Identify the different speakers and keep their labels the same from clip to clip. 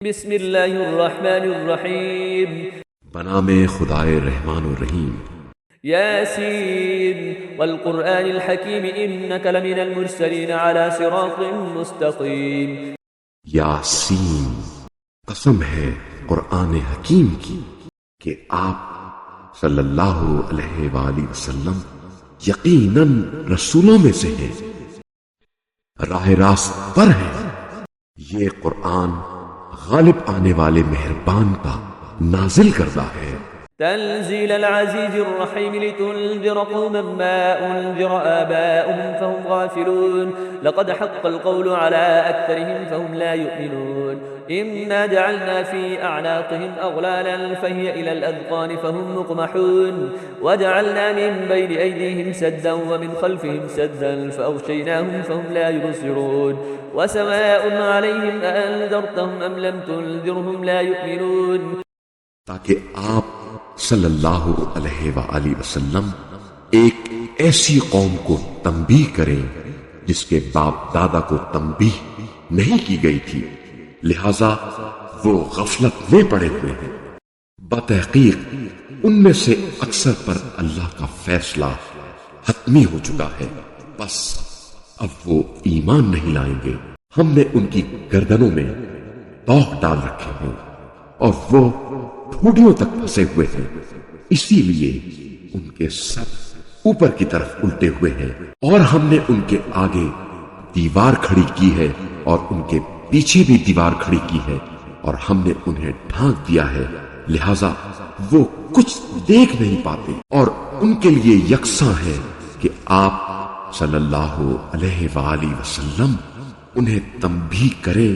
Speaker 1: بسم اللہ الرحمن الرحیم
Speaker 2: بنام خدائے رحمان الرحیم۔
Speaker 1: یاسین والقرآن الحکیم انک لمن المرسلین علی صراط مستقیم۔
Speaker 2: یاسین، قسم ہے قرآن حکیم کی کہ آپ صلی اللہ علیہ وآلہ وسلم یقیناً رسولوں میں سے ہیں، راہ راست پر ہیں۔ یہ قرآن غالب آنے والے مہربان کا نازل کردہ ہے۔
Speaker 1: تنزيل العزيز الرحيم لتنذر قوما ما أنذر آباؤهم فهم غافلون لقد حق القول على أكثرهم فهم لا يؤمنون إنا جعلنا في أعناقهم أغلالا فهي إلى الأذقان فهم مقمحون وجعلنا من بين أيديهم سدا ومن خلفهم سدا فأغشيناهم فهم لا يبصرون وسواء عليهم أأنذرتهم أم لم تنذرهم لا يؤمنون۔
Speaker 2: تاکہ آپ صلی اللہ علیہ وآلہ وسلم ایک ایسی قوم کو تنبیہ کریں جس کے باپ دادا کو تنبیہ نہیں کی گئی تھی، لہذا وہ غفلت میں پڑے ہوئے ہیں۔ بتحقیق ان میں سے اکثر پر اللہ کا فیصلہ حتمی ہو چکا ہے، بس اب وہ ایمان نہیں لائیں گے۔ ہم نے ان کی گردنوں میں توق ڈال رکھے ہیں اور وہ ٹھوڑیوں تک پھنسے ہوئے ہیں، اسی لیے ان کے سر اوپر کی طرف الٹے ہوئے ہیں، اور ہم نے ان کے آگے دیوار کھڑی کی ہے اور ان کے پیچھے بھی دیوار کھڑی کی ہے، اور ہم نے انہیں ڈھانک دیا ہے، لہذا وہ کچھ دیکھ نہیں پاتے۔ اور ان کے لیے یکساں ہے کہ آپ صلی اللہ علیہ وآلہ وسلم انہیں تنبیہ کریں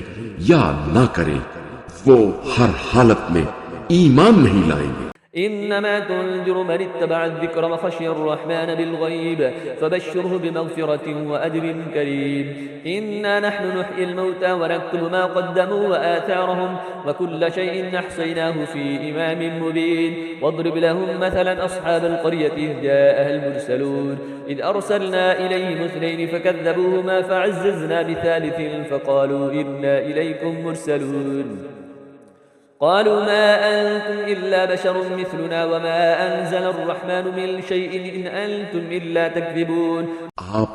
Speaker 2: یا نہ کریں، وہ ہر حالت میں ایمان نہیں لائیں گے۔
Speaker 1: انما تنذر من اتبع الذکر وخشی الرحمن بالغیب فبشره بمغفرة واجر کریم۔ انا نحن نحيي الموتى ونكتب ما قدموا وآثارهم وكل شيء احصيناه في امام مبين واضرب لهم مثلا اصحاب القرية اذ جاءها المرسلون اذ ارسلنا اليهم اثنين فكذبوهما فعززنا بثالث فقالوا انا اليكم مرسلون قالوا ما أنتم إلا بشر مثلنا وما أنزل الرحمن من شيء إن أنتم إلا تكذبون۔
Speaker 2: آپ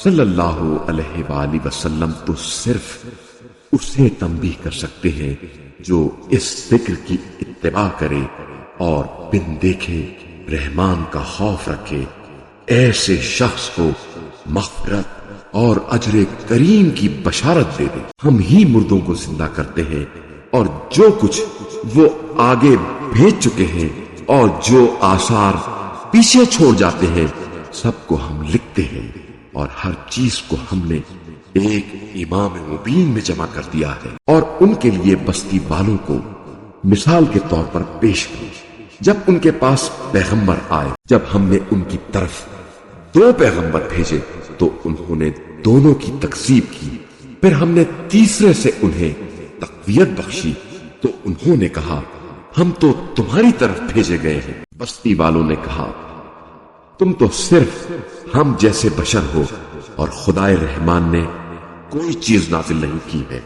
Speaker 2: صلی اللہ علیہ وآلہ وسلم تو صرف اسے تنبیہ کر سکتے ہیں جو اس ذکر کی اتباع کرے اور بن دیکھے رحمان کا خوف رکھے، ایسے شخص کو مغفرت اور اجر کریم کی بشارت دے دے۔ ہم ہی مردوں کو زندہ کرتے ہیں اور جو کچھ وہ آگے بھیج چکے ہیں اور جو آثار پیچھے چھوڑ جاتے ہیں سب کو ہم لکھتے ہیں، اور ہر چیز کو ہم نے ایک امام مبین میں جمع کر دیا ہے۔ اور ان کے لیے بستی والوں کو مثال کے طور پر پیش کی جب ان کے پاس پیغمبر آئے، جب ہم نے ان کی طرف 2 پیغمبر بھیجے تو انہوں نے دونوں کی تکذیب کی، پھر ہم نے تیسرے سے انہیں تقویت بخشی تو انہوں نے کہا ہم تو تمہاری طرف بھیجے گئے ہیں۔ بستی والوں نے کہا تم تو صرف ہم جیسے بشر ہو اور خدائے رحمان نے کوئی چیز نازل نہیں کی ہے،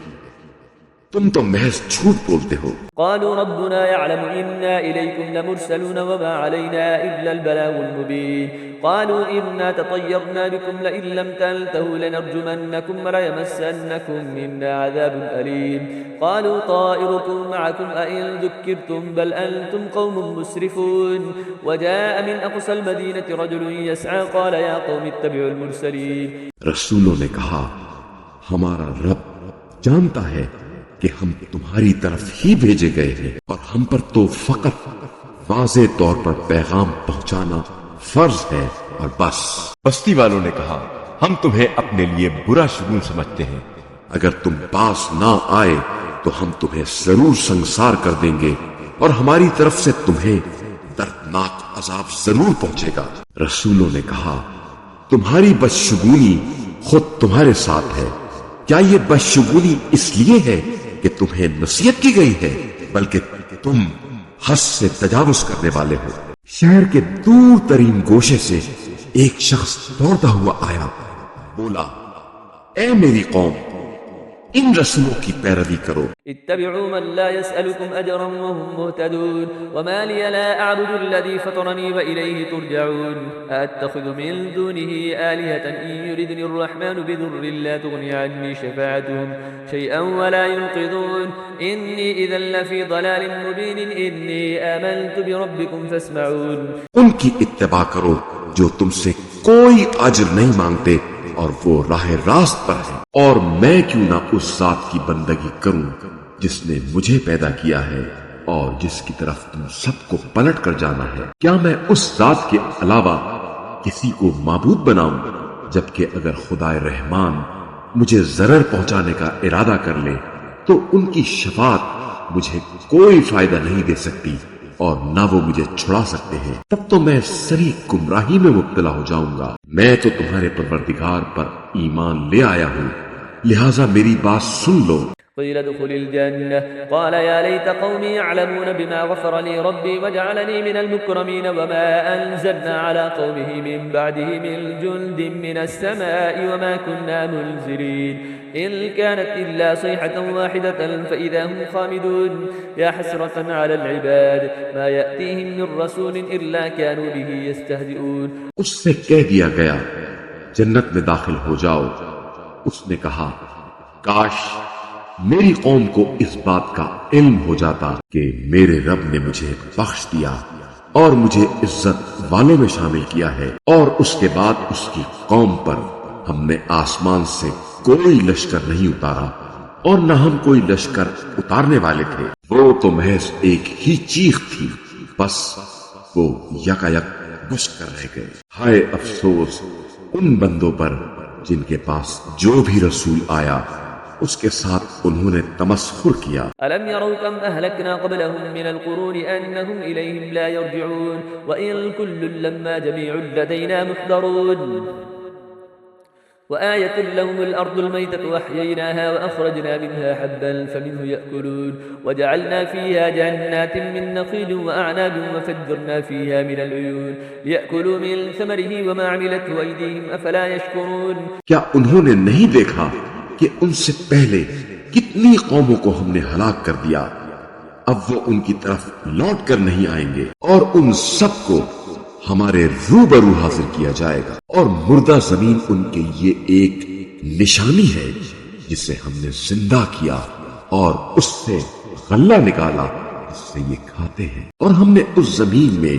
Speaker 2: تم تو محض جھوٹ بولتے ہو۔
Speaker 1: قالوا ربنا يعلم إنا إليكم لمرسلون وما علينا إلا البلاغ المبين قالوا إنا تطيرنا بكم لئن لم تنتهوا لنرجمنكم وليمسنكم منا عذاب أليم قالوا طائركم معكم أئن ذكرتم بل أنتم قوم مسرفون وجاء من أقصى المدينة رجل يسعى قال يا قوم اتبعوا المرسلين۔
Speaker 2: رسولوں نے کہا ہمارا رب جانتا ہے کہ ہم تمہاری طرف ہی بھیجے گئے ہیں اور ہم پر تو فقط واضح طور پر پیغام پہنچانا فرض ہے اور بس۔
Speaker 3: بستی والوں نے کہا ہم تمہیں اپنے لیے برا شگون سمجھتے ہیں،
Speaker 2: اگر تم پاس نہ آئے تو ہم تمہیں ضرور سنسار کر دیں گے اور ہماری طرف سے تمہیں دردناک عذاب ضرور پہنچے گا۔ رسولوں نے کہا تمہاری بدشگونی خود تمہارے ساتھ ہے، کیا یہ بدشگونی اس لیے ہے کہ تمہیں نصیحت کی گئی ہے، بلکہ تم حد سے تجاوز کرنے والے ہو۔ شہر کے دور ترین گوشے سے ایک شخص دوڑتا ہوا آیا، بولا اے میری قوم، ان رسموں کی پیروی کرو.
Speaker 1: اتبعوا من لا يسألكم أجرا وهم مهتدون وما لي لا أعبد الذي فطرني وإليه ترجعون أتخذ من دونه آلهة إن يردني الرحمن بضر لا تغني عني شفاعتهم شيئا ولا ينقذون إني إذا لفي ضلال مبين إني آمنت بربكم فاسمعون.
Speaker 2: ان کی اتباع کرو جو تم سے کوئی اجر نہیں مانگتے اور وہ راہ راست پر ہے. اور میں کیوں نہ اس ذات کی بندگی کروں جس نے مجھے پیدا کیا ہے اور جس کی طرف تم سب کو پلٹ کر جانا ہے. کیا میں اس ذات کے علاوہ کسی کو معبود بناؤں جبکہ اگر خدا رحمان مجھے ضرر پہنچانے کا ارادہ کر لے تو ان کی شفاعت مجھے کوئی فائدہ نہیں دے سکتی اور نہ وہ مجھے چھڑا سکتے ہیں. تب تو میں سری گمراہی میں مبتلا ہو جاؤں گا. میں تو تمہارے پروردگار پر ایمان لے آیا ہوں لہٰذا میری بات سن لو.
Speaker 1: قيل ادخل الجنة قال يا ليت قومي يعلمون بما غفر لي ربي وجعلني من المكرمين وما أنزلنا على قومه من بعده من جند من السماء وما كنا منزلين إن كانت إلا صيحة واحدة فإذا هم خامدون يا حسرة على العباد ما يأتيهم من رسول إلا كانوا به يستهزئون.
Speaker 2: اس سے کہہ دیا گیا جنت میں داخل ہو جاؤ. اس نے کہا کاش میری قوم کو اس بات کا علم ہو جاتا کہ میرے رب نے مجھے بخش دیا اور مجھے عزت والوں میں شامل کیا ہے اور اس کے بعد اس کی قوم پر ہم نے آسمان سے کوئی لشکر نہیں اتارا اور نہ ہم کوئی لشکر اتارنے والے تھے. وہ تو محض ایک ہی چیخ تھی بس وہ یکایک بجھ کر رہ گئے. ہائے افسوس ان بندوں پر جن کے پاس جو بھی رسول آیا اس کے ساتھ انہوں نے تمسخر کیا.
Speaker 1: ألم يروا كم أهلكنا قبلهم من القرون أنهم إليهم لا يرجعون وإن كل لما جميع لدينا محضرون وآية لهم الأرض الميتة وأحييناها وأخرجنا منها حبا فمنه يأكلون وجعلنا فيها جنات من نخيل وأعناب وفجرنا فيها من العيون ليأكلوا من ثمره وما عملته أيديهم أفلا يشكرون.
Speaker 2: کیا انہوں نے نہیں دیکھا کہ ان سے پہلے کتنی قوموں کو ہم نے ہلاک کر دیا. اب وہ ان کی طرف لوٹ کر نہیں آئیں گے اور ان سب کو ہمارے روبرو حاضر کیا جائے گا اور مردہ زمین ان کے لیے ایک نشانی ہے جسے ہم نے زندہ کیا اور اس سے غلہ نکالا جس سے یہ کھاتے ہیں. اور ہم نے اس زمین میں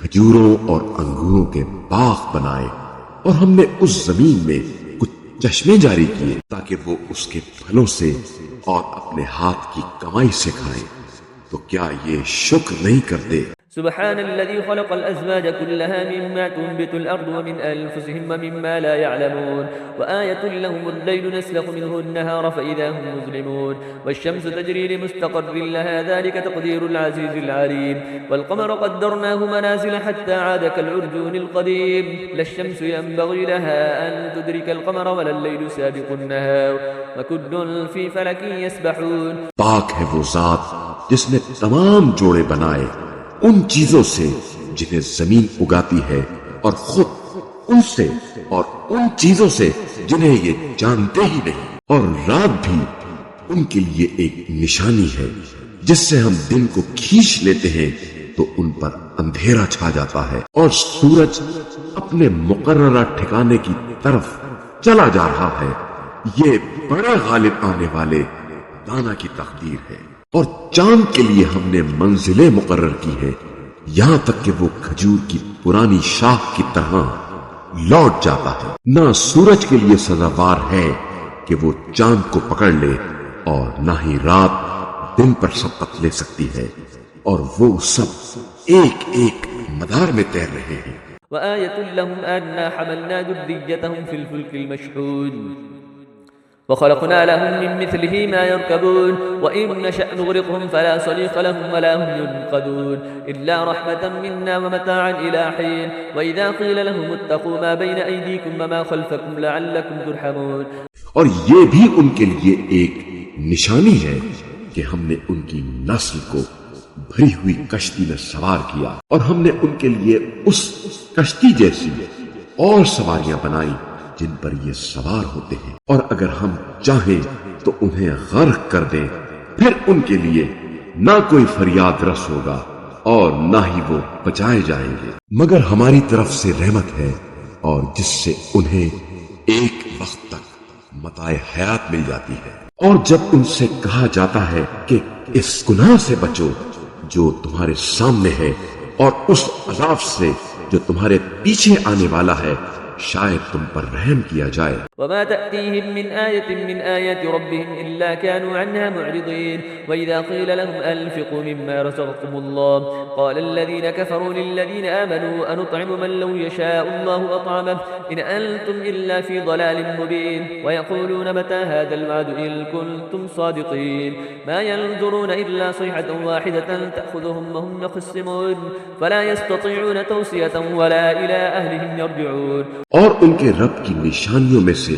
Speaker 2: کھجوروں اور انگوروں کے باغ بنائے اور ہم نے اس زمین میں کچھ چشمے جاری کیے تاکہ وہ اس کے پھلوں سے اور اپنے ہاتھ کی کمائی سے کھائیں. تو کیا یہ شکر نہیں کرتے؟
Speaker 1: سبحان الذي خلق الأزواج كلها مما تنبت الأرض ومن أنفسهم ومما لا يعلمون وآية لهم الليل نسلخ منه النهار فإذا هم مظلمون والشمس تجري لمستقر لها ذلك تقدير العزيز العليم والقمر قدرناه منازل حتى عاد كالعرجون القديم لا الشمس ينبغي لها أن تدرك القمر ولا الليل سابق النهار وكل في فلك يسبحون.
Speaker 2: پاک ہے وہ ذات جس نے تمام جوڑے بنائے ان چیزوں سے جنہیں زمین اگاتی ہے اور خود ان سے اور ان چیزوں سے جنہیں یہ جانتے ہی نہیں. اور رات بھی ان کے لیے ایک نشانی ہے جس سے ہم دن کو کھینچ لیتے ہیں تو ان پر اندھیرا چھا جاتا ہے اور سورج اپنے مقررہ ٹھکانے کی طرف چلا جا رہا ہے. یہ بڑا غالب آنے والے دانا کی تقدیر ہے. اور چاند کے لیے ہم نے منزلیں مقرر کی ہیں یہاں تک کہ وہ کھجور کی پرانی شاخ کی طرح لوٹ جاتا ہے. نہ سورج کے لیے سزاوار ہے کہ وہ چاند کو پکڑ لے اور نہ ہی رات دن پر سبقت لے سکتی ہے اور وہ سب ایک ایک مدار میں تیر رہے ہیں.
Speaker 1: وآية لهم أنا حملنا ذريتهم في الفلك المشحون وخلقنا لهم من مثله ما يركبون وإن نشأ نغرقهم فلا صريخ لهم ولا هم ينقذون إلا رحمة منا ومتاعا إلى حين وإذا قيل لهم اتقوا ما بين أيديكم وما خلفكم لعلكم ترحمون.
Speaker 2: اور یہ بھی ان کے لیے ایک نشانی ہے کہ ہم نے ان کی نسل کو بھری ہوئی کشتی میں سوار کیا اور ہم نے ان کے لیے اس کشتی جیسی اور سواریاں بنائی جن پر یہ سوار ہوتے ہیں. اور اگر ہم چاہیں تو انہیں غرق کر دیں، پھر ان کے لیے نہ کوئی فریاد رس ہوگا اور نہ ہی وہ بچائے جائیں گے، مگر ہماری طرف سے رحمت ہے اور جس سے انہیں ایک وقت تک متاع حیات مل جاتی ہے۔ اور جب ان سے کہا جاتا ہے کہ اس گناہ سے بچو جو تمہارے سامنے ہے اور اس عذاب سے جو تمہارے پیچھے آنے والا ہے، شاید تم پر رحم کیا جائے۔
Speaker 1: وما تأتيهم من آية من آيات ربهم إلا كانوا عنها معرضين وإذا قيل لهم أنفقوا مما رزقكم الله قال الذين كفروا للذين آمنوا أنطعم من لو يشاء الله أطعمه إن أنتم إلا في ضلال مبين ويقولون متى هذا الوعد إن كنتم صادقين ما ينظرون إلا صيحة واحدة تأخذهم وهم يخصمون فلا يستطيعون توصية ولا إلى أهلهم يرجعون۔
Speaker 2: اور ان کے رب کی نشانیوں میں سے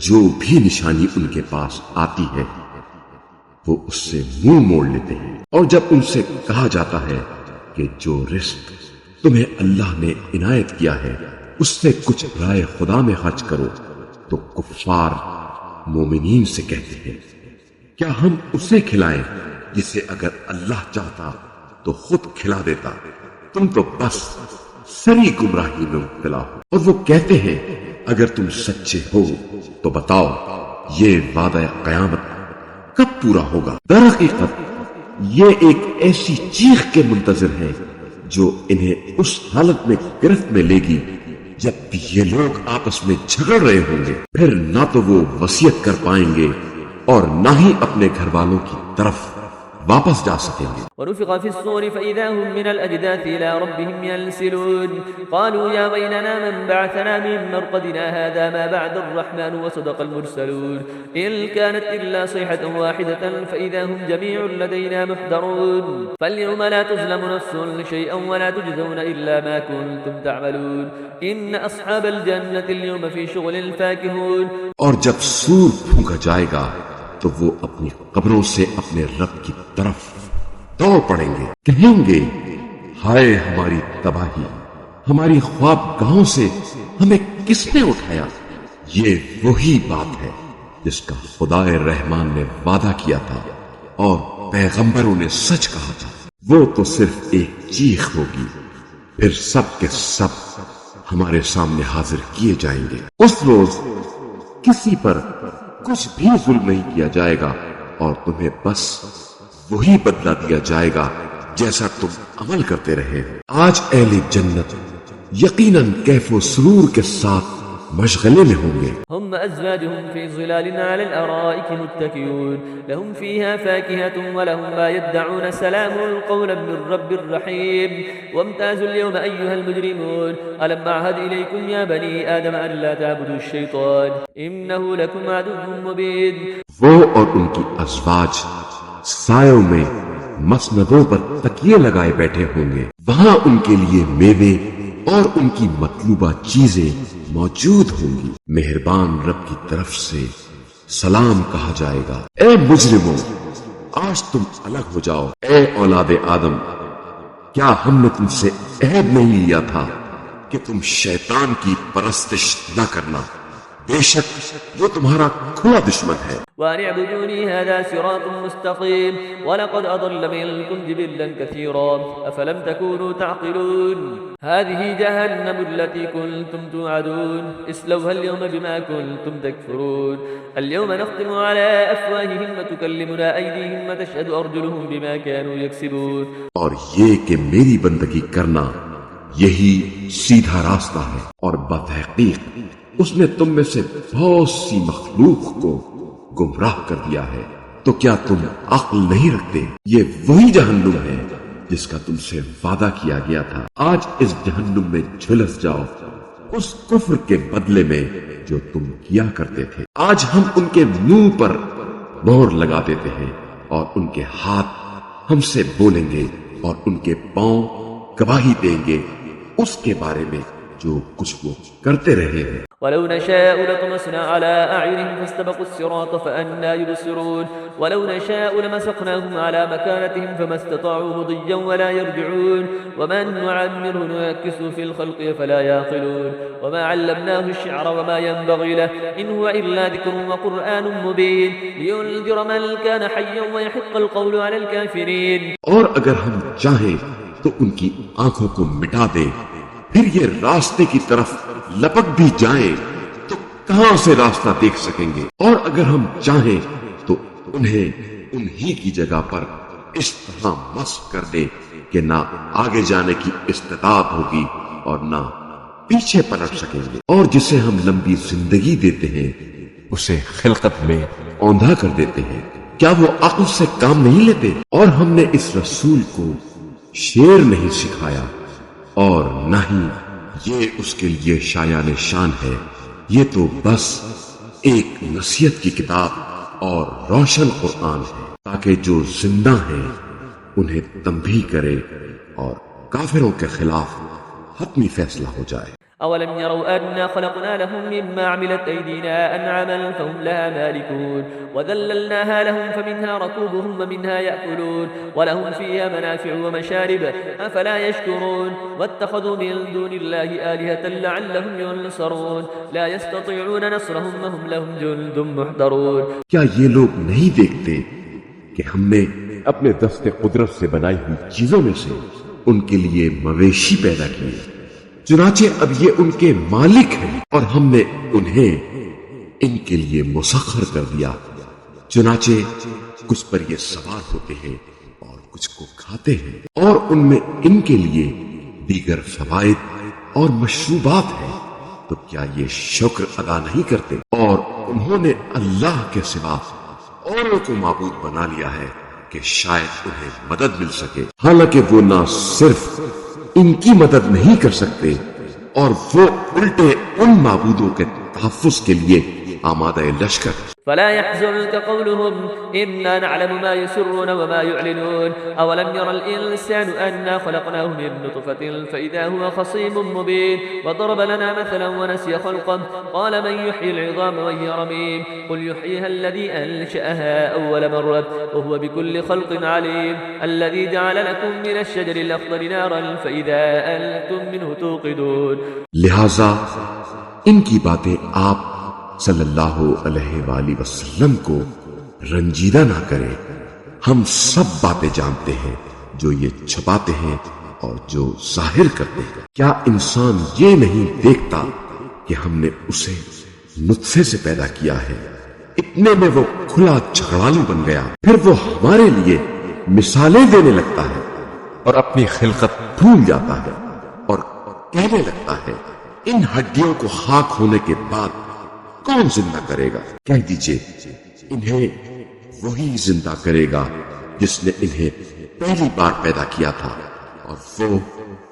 Speaker 2: جو بھی نشانی ان کے پاس آتی ہے وہ اس سے منہ موڑ لیتے ہیں، اور جب ان سے کہا جاتا ہے کہ جو رزق تمہیں اللہ نے عنایت کیا ہے اس سے کچھ رائے خدا میں خرچ کرو تو کفار مومنین سے کہتے ہیں کیا ہم اسے کھلائیں جسے اگر اللہ چاہتا تو خود کھلا دیتا، تم تو بس سری گمراہی میں مبتلا ہو۔ اور وہ کہتے ہیں اگر تم سچے ہو تو بتاؤ یہ وعدہ قیامت کب پورا ہوگا؟ در حقیقت یہ ایک ایسی چیخ کے منتظر ہے جو انہیں اس حالت میں گرفت میں لے گی جب یہ لوگ آپس میں جھگڑ رہے ہوں گے، پھر نہ تو وہ وصیت کر پائیں گے اور نہ ہی اپنے گھر والوں کی طرف واپس جا سکیں گے۔
Speaker 1: ونفخ في الصور فإذا هم من الأجداث إلى ربهم ينسلون قالوا يا ويلنا من بعثنا من مرقدنا هذا ما بعد الرحمن وصدق المرسلون إن كانت إلا صيحة واحدة فإذا هم جميع لدينا محضرون فاليوم لا تظلم نفس شيئا ولا تجزون إلا ما كنتم تعملون إن أصحاب الجنة اليوم في شغل فاكهون۔
Speaker 2: اور جب سور پھونکا جائے گا تو وہ اپنی قبروں سے اپنے رب کی طرف دوڑ پڑیں گے، کہیں گے ہائے ہماری تباہی، ہماری خواب گاہوں سے ہمیں کس نے اٹھایا؟ یہ وہی بات ہے جس کا خدا رحمان نے وعدہ کیا تھا اور پیغمبروں نے سچ کہا تھا، وہ تو صرف ایک چیخ ہوگی، پھر سب کے سب ہمارے سامنے حاضر کیے جائیں گے۔ اس روز کسی پر کچھ بھی ظلم نہیں کیا جائے گا اور تمہیں بس وہی بدلہ دیا جائے گا جیسا تم عمل کرتے رہے۔ آج اہل جنت یقیناً کیف و سرور کے ساتھ مشغلے میں ہوں گے۔
Speaker 1: هم أزواجهم في ظلال على الأرائك متكئون لهم فيها فاكهة ولهم ما يدعون سلام قولا من رب رحيم وامتازوا اليوم أيها المجرمون ألم أعهد إليكم يا بني آدم أن لا تعبدوا الشيطان إنه لكم عدو مبين۔
Speaker 2: وہ اور ان کی ازواج سایوں میں مسندوں پر تکیے لگائے بیٹھے ہوں گے، وہاں ان کے لیے میوے اور ان کی مطلوبہ چیزیں موجود ہوں گی۔ مہربان رب کی طرف سے سلام کہا جائے گا، اے مجرموں آج تم الگ ہو جاؤ۔ اے اولاد آدم کیا ہم نے تم سے عہد نہیں لیا تھا کہ تم شیطان کی پرستش نہ کرنا؟ بے شک وہ تمہارا کھلا دشمن ہے۔
Speaker 1: وأن اعبدوني هذا صراط مستقيم ولقد أضل منكم جبلا كثيرا أفلم تكونوا تعقلون هذه جهنم التي كنتم توعدون اصلوها اليوم بما كنتم تكفرون اليوم نختم على أفواههم وتكلمنا أيديهم وتشهد أرجلهم بما كانوا يكسبون۔
Speaker 2: اور یہ کہ میری بندگی کرنا یہی سیدھا راستہ ہے، اور بتحقیق اس نے تم میں سے بہت سی مخلوق کو گمراہ کر دیا ہے، تو کیا تم عقل نہیں رکھتے؟ یہ وہی جہنم ہے جس کا تم سے وعدہ کیا گیا تھا۔ آج اس جہنم میں جھلس جاؤ اس کفر کے بدلے میں جو تم کیا کرتے تھے۔ آج ہم ان کے منہ پر مہر لگا دیتے ہیں اور ان کے ہاتھ ہم سے بولیں گے اور ان کے پاؤں گواہی دیں گے اس کے بارے میں جو کچھ وہ کرتے رہے ہیں.
Speaker 1: ولو نشاء لطمسنا على أعينهم فاستبقوا الصراط فأنى يبصرون ولو نشاء لمسخناهم على مكانتهم فما استطاعوا مضيا ولا يرجعون ومن نعمره ننكسه في الخلق فلا يعقلون وما علمناه الشعر وما ينبغي له إن هو إلا ذكر وقرآن مبين لينذر من كان حيا ويحق القول على الكافرين.
Speaker 2: اور اگر ہم چاہیں تو ان کی آنکھوں کو مٹا دیں، پھر یہ راستے کی طرف لپک بھی جائیں تو کہاں سے راستہ دیکھ سکیں گے. اور اگر ہم چاہیں تو انہیں انہی کی جگہ پر اس طرح مسخ کر دیں کہ نہ آگے جانے کی استطاعت ہوگی اور نہ پیچھے پلٹ سکیں گے. اور جسے ہم لمبی زندگی دیتے ہیں
Speaker 3: اسے خلقت میں
Speaker 2: اوندھا کر دیتے ہیں. کیا وہ عقل سے کام نہیں لیتے؟ اور ہم نے اس رسول کو شعر نہیں سکھایا اور نہ ہی یہ اس کے لیے شایان شان ہے. یہ تو بس ایک نصیحت کی کتاب اور روشن قرآن ہے تاکہ جو زندہ ہیں انہیں تنبیہ کرے اور کافروں کے خلاف حتمی فیصلہ ہو جائے.
Speaker 1: أولم يروا أنا خلقنا لهم مما عملت أيدينا أنعاما فهم لها مالكون وذللناها لهم فمنها ركوبهم ومنها يأكلون ولهم فيها منافع ومشارب أفلا يشكرون واتخذوا من دون الله آلهة لعلهم ينصرون لا يستطيعون نصرهم وهم لهم جند محضرون.
Speaker 2: کیا یہ لوگ نہیں دیکھتے کہ ہم نے
Speaker 3: اپنے دست قدرت سے بنائی ہوئی
Speaker 2: چیزوں میں سے ان کے لیے مویشی پیدا کیے، چنانچہ اب یہ ان کے مالک ہیں، اور ہم نے انہیں ان کے لیے مسخر کر دیا، چنانچہ کچھ پر یہ سوار ہوتے ہیں اور کچھ کو کھاتے ہیں، اور ان میں ان کے لیے دیگر فوائد اور مشروبات ہیں. تو کیا یہ شکر ادا نہیں کرتے؟ اور انہوں نے اللہ کے سوا اوروں کو معبود بنا لیا ہے کہ شاید انہیں مدد مل سکے، حالانکہ وہ نہ صرف ان کی مدد نہیں کر سکتے اور وہ الٹے ان معبودوں کے تحفظ کے لیے آمادہ لشکر.
Speaker 1: فلا يحزنك قولهم إنا نعلم ما يسرون وما يعلنون أولم يرى الإنسان أنا خلقناه من نطفة فإذا هو خصيم مبين وضرب لنا مثلا ونسي خلقه قال من يحيي العظام وهي رميم قل يحييها الذي أنشأها أول مرة وهو بكل خلق عليم الذي جعل لكم من الشجر الأخضر نارا فإذا أنتم منه توقدون.
Speaker 2: لہذا ان کی باتیں آپ صلی اللہ علیہ وآلہ وسلم کو رنجیدہ نہ کریں. ہم سب باتیں جانتے ہیں، جو یہ چھپاتے ہیں اور جو ظاہر کرتے ہیں. کیا انسان یہ نہیں دیکھتا کہ ہم نے اسے نطفے سے پیدا کیا ہے، اتنے میں وہ کھلا جھگڑالو بن گیا، پھر وہ ہمارے لیے مثالیں دینے لگتا ہے
Speaker 3: اور اپنی خلقت
Speaker 2: بھول جاتا ہے اور کہنے لگتا ہے ان ہڈیوں کو خاک ہونے کے بعد کون زندہ کرے گا؟ کہہ دیجئے انہیں وہی زندہ کرے گا جس نے انہیں پہلی بار پیدا کیا تھا، اور وہ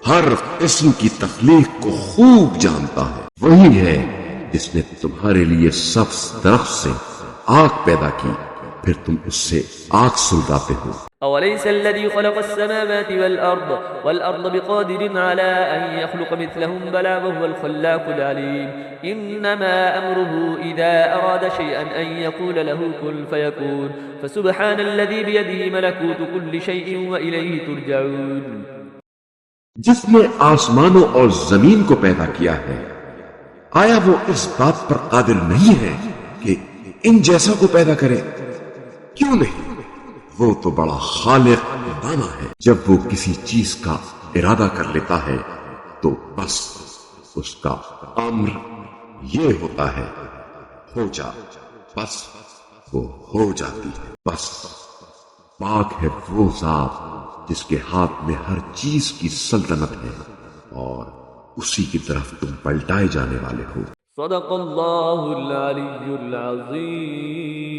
Speaker 2: ہر قسم کی تخلیق کو خوب جانتا ہے. وہی ہے جس نے تمہارے لیے سبز درخت سے آگ پیدا کی، پھر تم اس سے آگ سلگاتے ہو.
Speaker 1: أوليس الذي خلق السماوات والأرض بقادر على أن يخلق مثلهم بلى وهو الخلاق العليم إنما أمره إذا أراد شيئا أن يقول له كن فيكون فسبحان الذي بيده ملكوت كل شيء وإليه ترجعون.
Speaker 2: جس نے آسمانوں اور زمین کو پیدا کیا ہے، آیا وہ اس بات پر قادر نہیں ہے کہ ان جیسا کو پیدا کرے؟ کیوں نہیں؟ وہ تو بڑا خالق دانا ہے. جب وہ کسی چیز کا ارادہ کر لیتا ہے تو بس اس کا امر یہ ہوتا ہے ہو جا، بس وہ ہو جاتی ہے. بس پاک ہے وہ ذات جس کے ہاتھ میں ہر چیز کی سلطنت ہے اور اسی کی طرف تم پلٹائے جانے والے ہو.
Speaker 1: صدق اللہ العلی العظیم.